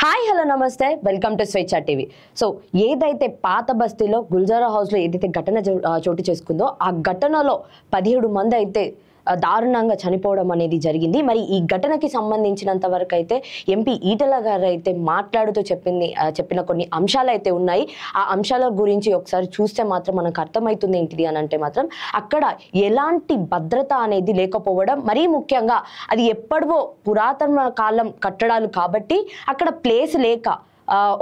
Hi hello నమస్తే welcome to స్వేచ్ఛ TV. So ఏదైతే పాత బస్తీలో గుల్జారా హౌస్లో ఏదైతే ఘటన చోటు చేసుకుందో ఆ ఘటనలో 17 మంది అయితే దారుణంగా చనిపోవడం అనేది జరిగింది. మరి ఈ ఘటనకి సంబంధించినంత వరకు అయితే ఎంపీ ఈటెల గారు అయితే మాట్లాడుతూ చెప్పిన కొన్ని అంశాలు అయితే ఉన్నాయి. ఆ అంశాల గురించి ఒకసారి చూస్తే మాత్రం మనకు అర్థమవుతుంది ఏంటిది అని అంటే మాత్రం అక్కడ ఎలాంటి భద్రత అనేది లేకపోవడం, మరీ ముఖ్యంగా అది ఎప్పటివో పురాతన కాలం కట్టడాలు కాబట్టి అక్కడ ప్లేస్ లేక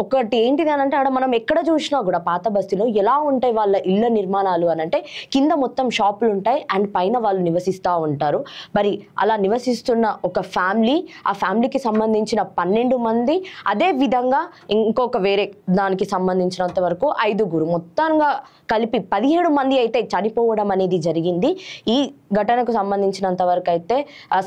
ఒకటి ఏంటిది అని అంటే మనం ఎక్కడ చూసినా కూడా పాత బస్తీలో ఎలా ఉంటాయి వాళ్ళ ఇళ్ళ నిర్మాణాలు అని అంటే కింద మొత్తం షాపులు ఉంటాయి అండ్ పైన వాళ్ళు నివసిస్తూ ఉంటారు. మరి అలా నివసిస్తున్న ఒక ఫ్యామిలీ, ఆ ఫ్యామిలీకి సంబంధించిన 12 మంది, అదే విధంగా ఇంకొక వేరే దానికి సంబంధించినంత వరకు 5 మొత్తంగా కలిపి 17 మంది అయితే చనిపోవడం అనేది జరిగింది. ఈ ఘటనకు సంబంధించినంత వరకు అయితే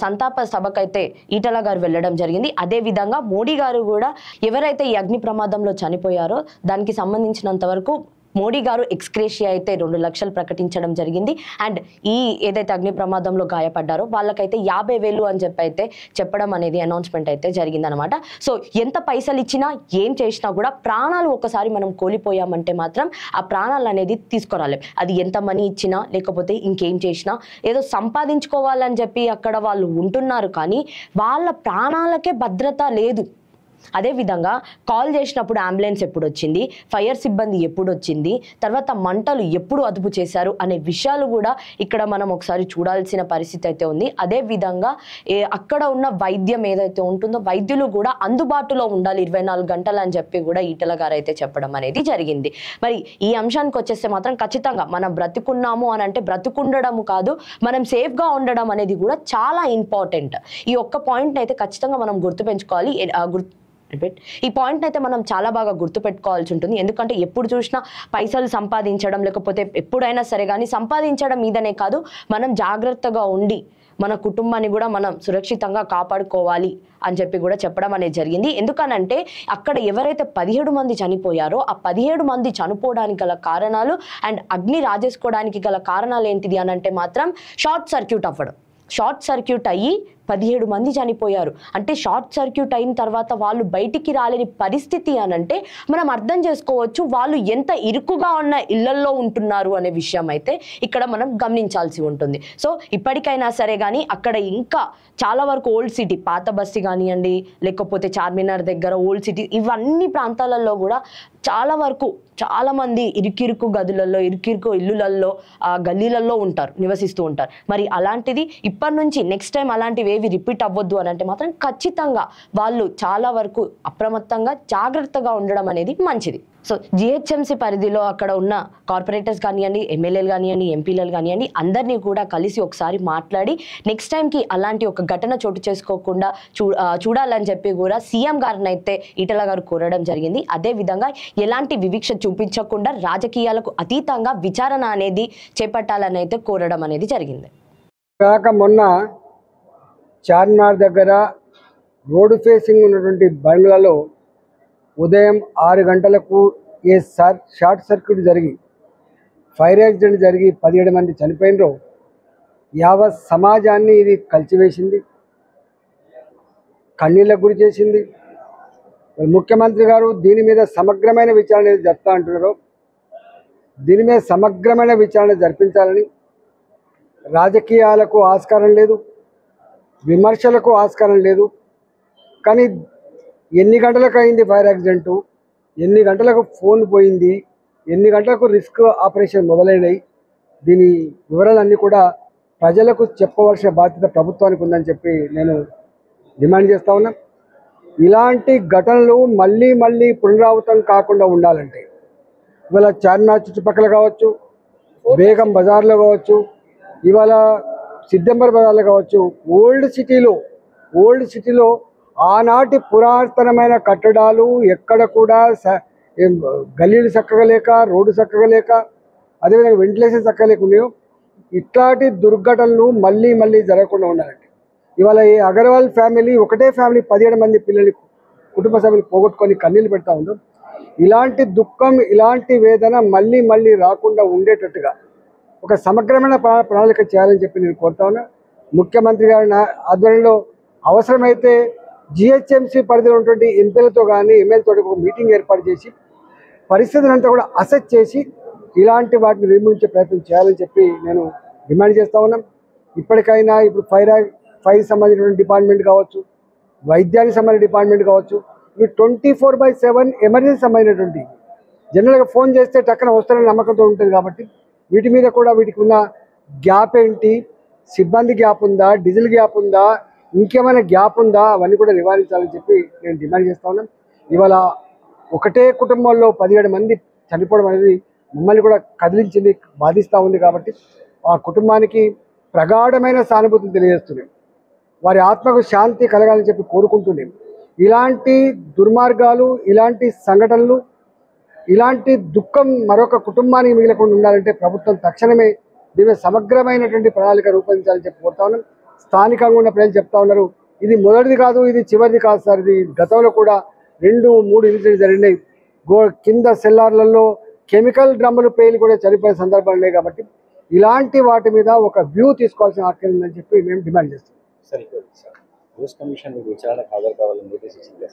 సంతాప సభకైతే ఈటల గారు వెళ్ళడం జరిగింది. అదే విధంగా మోడీ గారు కూడా ఎవరైతే ఈ అగ్ని ప్రమాదంలో చనిపోయారో దానికి సంబంధించినంత వరకు మోడీ గారు ఎక్స్గ్రేషియా అయితే 2 లక్షలు ప్రకటించడం జరిగింది. అండ్ ఈ ఏదైతే అగ్ని ప్రమాదంలో గాయపడ్డారో వాళ్ళకైతే 50,000 అని అయితే చెప్పడం అనేది అనౌన్స్మెంట్ అయితే జరిగిందనమాట. సో ఎంత పైసలు ఇచ్చినా ఏం చేసినా కూడా ప్రాణాలు ఒకసారి మనం కోల్పోయామంటే మాత్రం ఆ ప్రాణాలు అనేది తీసుకురాలేం. అది ఎంత మనీ ఇచ్చినా లేకపోతే ఇంకేం చేసినా ఏదో సంపాదించుకోవాలని చెప్పి అక్కడ వాళ్ళు ఉంటున్నారు, కానీ వాళ్ళ ప్రాణాలకే భద్రత లేదు. అదేవిధంగా కాల్ చేసినప్పుడు అంబులెన్స్ ఎప్పుడు వచ్చింది, ఫైర్ సిబ్బంది ఎప్పుడు వచ్చింది, తర్వాత మంటలు ఎప్పుడు అదుపు చేశారు అనే విషయాలు కూడా ఇక్కడ మనం ఒకసారి చూడాల్సిన పరిస్థితి అయితే ఉంది. అదేవిధంగా అక్కడ ఉన్న వైద్యం ఏదైతే ఉంటుందో వైద్యులు కూడా అందుబాటులో ఉండాలి 24 గంటలు అని చెప్పి కూడా ఈటల గారు అయితే చెప్పడం అనేది జరిగింది. మరి ఈ అంశానికి వచ్చేస్తే మాత్రం ఖచ్చితంగా మనం బ్రతుకున్నాము అని అంటే బ్రతుకుండడం కాదు, మనం సేఫ్గా ఉండడం అనేది కూడా చాలా ఇంపార్టెంట్. ఈ ఒక్క పాయింట్ అయితే ఖచ్చితంగా మనం గుర్తుపెంచుకోవాలి. ఈ పాయింట్ అయితే మనం చాలా బాగా గుర్తుపెట్టుకోవాల్సి ఉంటుంది. ఎందుకంటే ఎప్పుడు చూసినా పైసలు సంపాదించడం లేకపోతే ఎప్పుడైనా సరే కానీ సంపాదించడం మీదనే కాదు, మనం జాగ్రత్తగా ఉండి మన కుటుంబాన్ని కూడా మనం సురక్షితంగా కాపాడుకోవాలి అని చెప్పి కూడా చెప్పడం అనేది జరిగింది. ఎందుకనంటే అక్కడ ఎవరైతే 17 మంది చనిపోయారో ఆ 17 మంది చనిపోవడానికి గల కారణాలు అండ్ అగ్ని రాజేసుకోవడానికి గల కారణాలు ఏంటిది అని అంటే మాత్రం షార్ట్ సర్క్యూట్ అవ్వడం. షార్ట్ సర్క్యూట్ అయ్యి 17 మంది చనిపోయారు అంటే షార్ట్ సర్క్యూట్ అయిన తర్వాత వాళ్ళు బయటికి రాలేని పరిస్థితి అని అంటే మనం అర్థం చేసుకోవచ్చు వాళ్ళు ఎంత ఇరుకుగా ఉన్న ఇళ్లల్లో ఉంటున్నారు అనే విషయం అయితే ఇక్కడ మనం గమనించాల్సి ఉంటుంది. సో ఇప్పటికైనా సరే కానీ అక్కడ ఇంకా చాలా వరకు ఓల్డ్ సిటీ పాత బస్తీ కానివ్వండి లేకపోతే చార్మినార్ దగ్గర ఓల్డ్ సిటీ ఇవన్నీ ప్రాంతాలలో కూడా చాలా వరకు చాలా మంది ఇరుకిరుకు గదులలో ఇరుకిరుకు ఇల్లులలో గల్లీలలో ఉంటారు, నివసిస్తూ ఉంటారు. మరి అలాంటిది ఇప్పటి నుంచి నెక్స్ట్ టైం అలాంటివి ఏవి రిపీట్ అవ్వద్దు అని అంటే మాత్రం ఖచ్చితంగా వాళ్ళు చాలా వరకు అప్రమత్తంగా జాగ్రత్తగా ఉండడం అనేది మంచిది. సో జిహెచ్ఎంసీ పరిధిలో అక్కడ ఉన్న కార్పొరేటర్స్ కానివ్వండి, ఎమ్మెల్యేలు కానివ్వండి, ఎంపీలు కానివ్వండి అందరినీ కూడా కలిసి ఒకసారి మాట్లాడి నెక్స్ట్ టైంకి అలాంటి ఒక ఘటన చోటు చేసుకోకుండా చూడాలని చెప్పి కూడా సీఎం గారిని అయితే ఈటల గారు కోరడం జరిగింది. అదేవిధంగా ఎలాంటి వివక్ష చూపించకుండా రాజకీయాలకు అతీతంగా విచారణ అనేది చేపట్టాలని అయితే కోరడం అనేది జరిగింది. కాక మొన్న చార్మినార్ దగ్గర రోడ్డు ఫేసింగ్ ఉన్నటువంటి బండ్లలో ఉదయం 6 గంటలకు షార్ట్ సర్క్యూట్ జరిగి ఫైర్ యాక్సిడెంట్ జరిగి 17 మంది చనిపోయినరో యావత్ సమాజాన్ని ఇది కలిచివేసింది, కన్నీళ్ళకు గురి చేసింది. ముఖ్యమంత్రి గారు దీని మీద సమగ్రమైన విచారణ జరుపుతా అంటున్నారు. దీని మీద సమగ్రమైన విచారణ జరిపించాలని, రాజకీయాలకు ఆస్కారం లేదు, విమర్శలకు ఆస్కారం లేదు. కానీ ఎన్ని గంటలకు అయింది ఫైర్ యాక్సిడెంటు, ఎన్ని గంటలకు ఫోన్ పోయింది, ఎన్ని గంటలకు రిస్క్ ఆపరేషన్ మొదలైనవి, దీని వివరాలన్నీ కూడా ప్రజలకు చెప్పవలసిన బాధ్యత ప్రభుత్వానికి ఉందని చెప్పి నేను డిమాండ్ చేస్తూ ఉన్నా. ఇలాంటి ఘటనలు మళ్ళీ మళ్ళీ పునరావృతం కాకుండా ఉండాలంటే ఇవాళ చార్మినార్ చుట్టుపక్కల కావచ్చు, బేగం బజార్లో కావచ్చు, ఇవాళ సిద్దంబర్ బజార్లో కావచ్చు, ఓల్డ్ సిటీలో ఆనాటి పురాతనమైన కట్టడాలు ఎక్కడ కూడా గల్లీలు చక్కగా లేక, రోడ్డు చక్కగా లేక, అదేవిధంగా వెంటిలేషన్ చక్కగా లేకున్నాయో ఇట్లాంటి దుర్ఘటనలు మళ్ళీ మళ్ళీ జరగకుండా ఉండాలంటే ఇవాళ ఈ అగర్వాల్ ఫ్యామిలీ ఒకటే ఫ్యామిలీ 17 మంది పిల్లలు కుటుంబ సభ్యులు పోగొట్టుకొని కన్నీళ్ళు పెడతా ఉన్నారు. ఇలాంటి దుఃఖం ఇలాంటి వేదన మళ్ళీ మళ్ళీ రాకుండా ఉండేటట్టుగా ఒక సమగ్రమైన ప్రణాళిక చేయాలని చెప్పి నేను కోరుతా ఉన్నా. ముఖ్యమంత్రి గారి ఆధ్వర్యంలో అవసరమైతే జిహెచ్ఎంసీ పరిధిలో ఉన్నటువంటి ఎంపీలతో కానీ ఎమ్మెల్యేతో ఒక మీటింగ్ ఏర్పాటు చేసి పరిస్థితిని అంతా కూడా అసెస్ చేసి ఇలాంటి వాటిని నిర్మించే ప్రయత్నం చేయాలని చెప్పి నేను డిమాండ్ చేస్తా ఉన్నాం. ఇప్పటికైనా ఇప్పుడు ఫైర్ సంబంధించిన డిపార్ట్మెంట్ కావచ్చు, వైద్యానికి సంబంధించిన డిపార్ట్మెంట్ కావచ్చు, ఇవి 24/7 ఎమర్జెన్సీ సంబంధించినటువంటి జనరల్గా ఫోన్ చేస్తే టక్కన వస్తారని నమ్మకంతో ఉంటుంది. కాబట్టి వీటి మీద కూడా వీటికి ఉన్న గ్యాప్ ఏంటి, సిబ్బంది గ్యాప్ ఉందా, డీజిల్ గ్యాప్ ఉందా, ఇంకేమైనా గ్యాప్ ఉందా, అవన్నీ కూడా నివారించాలని చెప్పి నేను డిమాండ్ చేస్తా ఉన్నాను. ఇవాళ ఒకటే కుటుంబంలో 17 మంది చనిపోవడం అనేది మమ్మల్ని కూడా కదిలించింది, బాధిస్తూ ఉంది. కాబట్టి ఆ కుటుంబానికి ప్రగాఢమైన సానుభూతిని తెలియజేస్తున్నాం. వారి ఆత్మకు శాంతి కలగాలని చెప్పి కోరుకుంటున్నాం. ఇలాంటి దుర్మార్గాలు, ఇలాంటి సంఘటనలు, ఇలాంటి దుఃఖం మరొక కుటుంబానికి మిగలకుండా ఉండాలంటే ప్రభుత్వం తక్షణమే దీని సమగ్రమైనటువంటి ప్రణాళిక రూపొందించాలని చెప్పి కోరుతా ఉన్నాం. స్థానికంగా ఉన్న ప్రజలు చెప్తా ఉన్నారు, ఇది మొదటిది కాదు, ఇది చివరిది కాదు సార్, ఇది గతంలో కూడా 2-3 ఇన్సిడెంట్స్ జరిగినాయి. కింద సెల్లార్లలో కెమికల్ డ్రమ్ములు పేలి కూడా చనిపోయే సందర్భాలు ఉన్నాయి. కాబట్టి ఇలాంటి వాటి మీద ఒక వ్యూ తీసుకోవాల్సిన ఆఖ్యం ఉందని చెప్పి మేము డిమాండ్ చేస్తాం. సరే సార్, న్యూస్ కమిషన్ విచారణ హాజరు కావాలని నోటీస్ ఇచ్చింది.